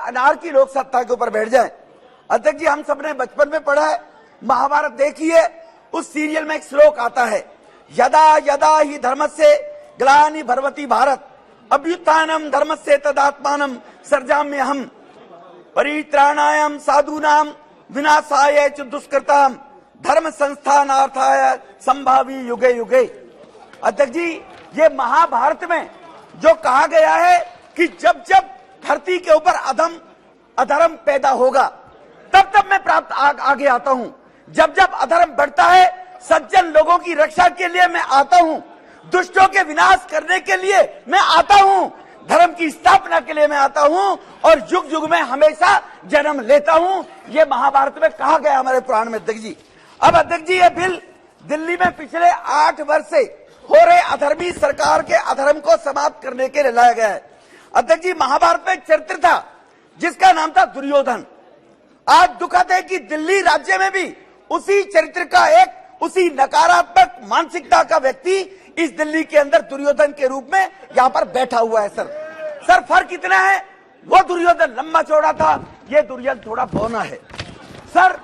अनार की लोक सत्ता के ऊपर बैठ जाए। अध्यक्ष जी, हम सबने बचपन में पढ़ा है, महाभारत देखिए, उस सीरियल में एक श्लोक आता है, यदा यदा ही धर्मस्य ग्लानि भर्वति भारत अभ्युत्थानम धर्मस्य तदात्मानं सर्जाम्यहम् परित्राणाय साधूनां विनाशाय च दुष्कृतां धर्म संस्थानार्थाय संभावी युगे युगे। अध्यक्ष जी, ये महाभारत में जो कहा गया है कि जब जब धरती के ऊपर अधर्म पैदा होगा तब तब मैं प्राप्त आगे आता हूं। जब जब अधर्म बढ़ता है, सज्जन लोगों की रक्षा के लिए मैं आता हूं, दुष्टों के विनाश करने के लिए मैं आता हूं, धर्म की स्थापना के लिए मैं आता हूं और युग युग में हमेशा जन्म लेता हूं। ये महाभारत में कहा गया हमारे पुराण में। अध्यक्ष जी, अब अध्यक्ष जी, ये बिल दिल्ली में पिछले 8 वर्ष से हो रहे अधर्मी सरकार के अधर्म को समाप्त करने के लिए लाया गया है। अध्यक्ष जी, महाभारत में एक चरित्र था जिसका नाम था दुर्योधन। आज दुखद है कि दिल्ली राज्य में भी उसी चरित्र का एक, उसी नकारात्मक मानसिकता का व्यक्ति इस दिल्ली के अंदर दुर्योधन के रूप में यहाँ पर बैठा हुआ है। सर फर्क कितना है? वो दुर्योधन लंबा चौड़ा था, ये दुर्योधन थोड़ा बौना है। सर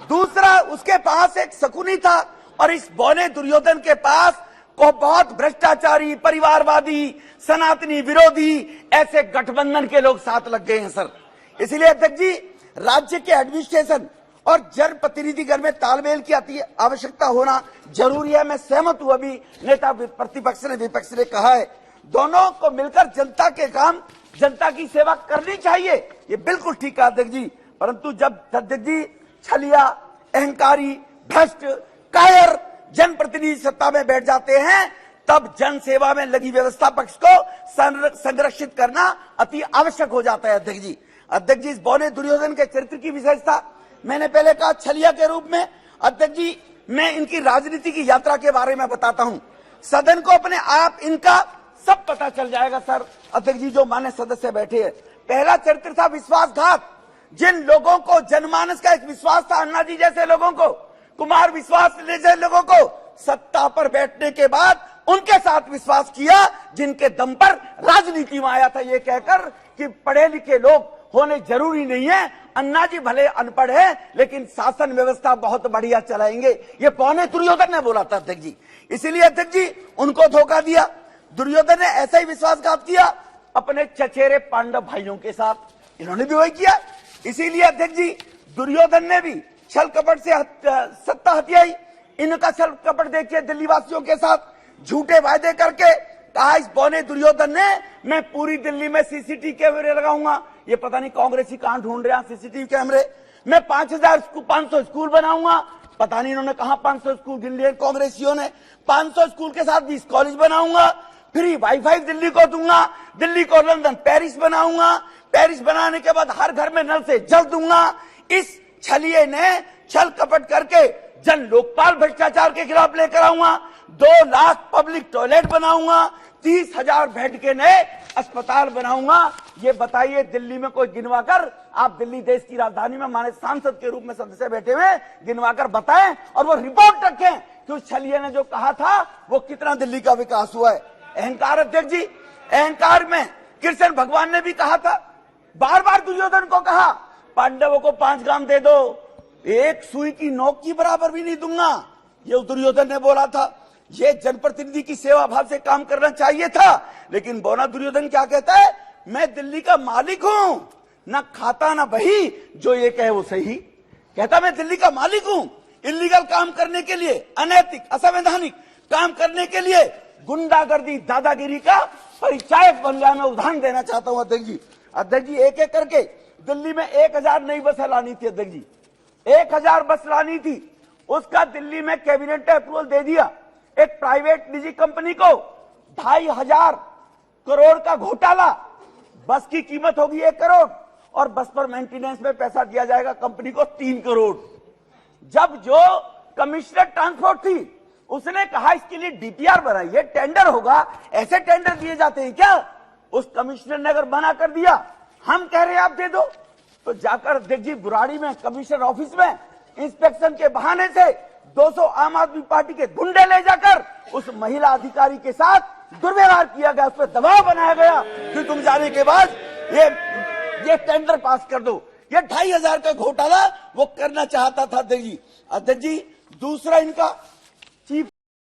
दूसरा, उसके पास एक शकुनी था और इस बौने दुर्योधन के पास को बहुत भ्रष्टाचारी, परिवारवादी, सनातनी विरोधी ऐसे गठबंधन के लोग साथ लग गए हैं। सर इसलिए अध्यक्ष जी, राज्य के एडमिनिस्ट्रेशन और जनप्रतिनिधिगण में तालमेल की आवश्यकता होना जरूरी है। मैं सहमत हूं, अभी नेता प्रतिपक्ष ने, विपक्ष ने कहा है, दोनों को मिलकर जनता के काम, जनता की सेवा करनी चाहिए, ये बिल्कुल ठीक है अध्यक्ष जी। परंतु जब अध्यक्ष जी छलिया, अहंकारी, भ्रष्ट, कायर जनप्रतिनिधि सत्ता में बैठ जाते हैं, तब जन सेवा में लगी व्यवस्था पक्ष को संरक्षित करना अति आवश्यक हो जाता है। अध्यक्ष जी, इस बौने दुर्योधन के चरित्र की विशेषता मैंने पहले कहा, छलिया के रूप में। अध्यक्ष जी, मैं इनकी राजनीति की यात्रा के बारे में बताता हूं, सदन को अपने आप इनका सब पता चल जाएगा। सर अध्यक्ष जी, जो मान्य सदस्य बैठे हैं, पहला चरित्र था विश्वासघात। जिन लोगों को जनमानस का एक विश्वास था, अन्ना जी जैसे लोगों को, कुमार विश्वास जैसे लोगों को, सत्ता पर बैठने के बाद उनके साथ विश्वास किया जिनके दम पर राजनीति में आया था, ये कहकर कि पढ़े लिखे लोग होने जरूरी नहीं है, अन्ना जी भले अनपढ़ है लेकिन शासन व्यवस्था बहुत बढ़िया चलाएंगे, ये पौने दुर्योधन ने बोला था अध्यक्ष जी। इसीलिए अध्यक्ष जी, उनको धोखा दिया। दुर्योधन ने ऐसा ही विश्वासघात किया अपने चचेरे पांडव भाइयों के साथ, इन्होंने भी वही किया। इसीलिए अध्यक्ष जी, दुर्योधन ने भी छल कपट से सत्ता हथियाई। इनका छल कपट देखिए, दिल्ली वासियों के साथ झूठे वायदे करके कहा, इस बौने दुर्योधन ने, मैं पूरी दिल्ली में सीसीटीवी कैमरे लगाऊंगा। ये पता नहीं कांग्रेसी कहां ढूंढ रहे हैं सीसीटीवी कैमरे। मैं 500 स्कूल बनाऊंगा, पता नहीं इन्होंने कहा 500 स्कूल गिन लिए कांग्रेसियों ने। 500 स्कूल के साथ 20 कॉलेज बनाऊंगा, फ्री वाईफाई दिल्ली को दूंगा, दिल्ली को लंदन पेरिस बनाऊंगा, पेरिस बनाने के बाद हर घर में नल से जल दूंगा। इस छलिए ने छल कपट करके जन लोकपाल भ्रष्टाचार के खिलाफ लेकर आऊंगा, 2 लाख पब्लिक टॉयलेट बनाऊंगा, 30,000 बेड के नए अस्पताल बनाऊंगा। ये बताइए, दिल्ली में कोई गिनवाकर, आप दिल्ली देश की राजधानी में माने सांसद के रूप में सदस्य बैठे हुए, गिनवाकर बताएं और वो रिपोर्ट रखें कि उस छलिए ने जो कहा था वो कितना दिल्ली का विकास हुआ है। अहंकार अध्यक्ष जी, अहंकार में कृष्ण भगवान ने भी कहा था, बार बार दुर्योधन को कहा, पांडवों को 5 ग्राम दे दो, एक सुई की नोक की बराबर भी नहीं दूंगा, ये दुर्योधन ने बोला था। ये जनप्रतिनिधि की सेवा भाव से काम करना चाहिए था, लेकिन बौना दुर्योधन क्या कहता है, मैं दिल्ली का मालिक हूं, ना खाता ना बही, जो ये कहे वो सही। कहता मैं दिल्ली का मालिक हूं, इलीगल काम करने के लिए, अनैतिक असंवैधानिक काम करने के लिए, गुंडागर्दी दादागिरी का परिचायक बन गया। मैं उदाहरण देना चाहता हूं अध्यक्ष जी। अध्यक्ष जी, एक एक करके दिल्ली में 1000 नई बसें लानी थी अध्यक्ष जी, 1000 बस लानी थी, उसका दिल्ली में कैबिनेट ने अप्रूवल दे दिया। एक प्राइवेट निजी कंपनी को 2500 करोड़ का घोटाला, बस की कीमत होगी 1 करोड़ और बस पर मेंटेनेंस में पैसा दिया जाएगा कंपनी को 3 करोड़। जब जो कमिश्नर ट्रांसपोर्ट थी उसने कहा इसके लिए डीपीआर बनाइए, टेंडर होगा, ऐसे टेंडर दिए जाते हैं क्या? उस कमिश्नर ने अगर मना कर दिया, हम कह रहे हैं आप दे दो, तो जाकर अध्यक्ष जी बुराड़ी में कमिश्नर ऑफिस में इंस्पेक्शन के बहाने से 200 आम आदमी पार्टी के गुंडे ले जाकर उस महिला अधिकारी के साथ दुर्व्यवहार किया गया, उस पर दबाव बनाया गया कि तुम जाने के बाद ये ये टेंडर पास कर दो। ये 2500 का घोटाला वो करना चाहता था अध्यक्ष जी। अध्यक्ष जी, दूसरा इनका